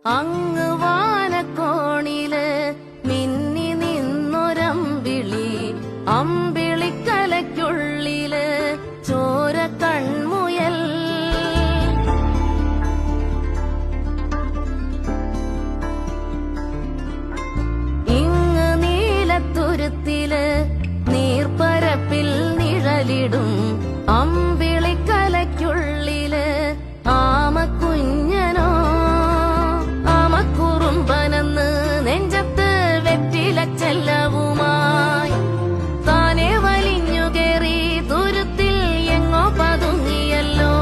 അങ്ങ് വാനക്കോണില് മിന്നി നിന്നൊരമ്പിളി, അമ്പിളിക്കലയ്ക്കുള്ളില് ചോര കൺമുയൽ. ഇങ്ങ് നീലത്തുരുത്തില് നീർപ്പരപ്പിൽ നിഴലിടും അമ്പിളിക്കലയ്ക്കുള്ളില് ആമക്കുഞ്ഞനോ, ആമക്കുറുമ്പനെന്ന് നെഞ്ചത്ത് വെറ്റിലച്ചെല്ലവുമായി താനെ വലിഞ്ഞു കേറി തുരുത്തിൽ എങ്ങോ പതുങ്ങിയല്ലോ.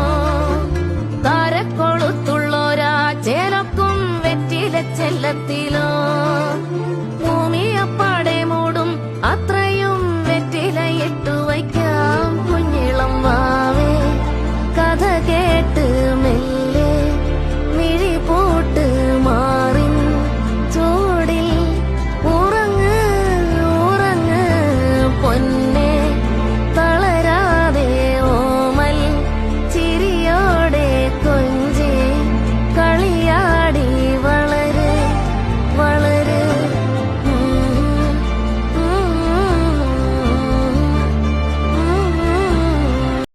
താരക്കൊളുത്തുള്ളോരാ ചേലക്കും വെറ്റിലച്ചെല്ലത്തിലോ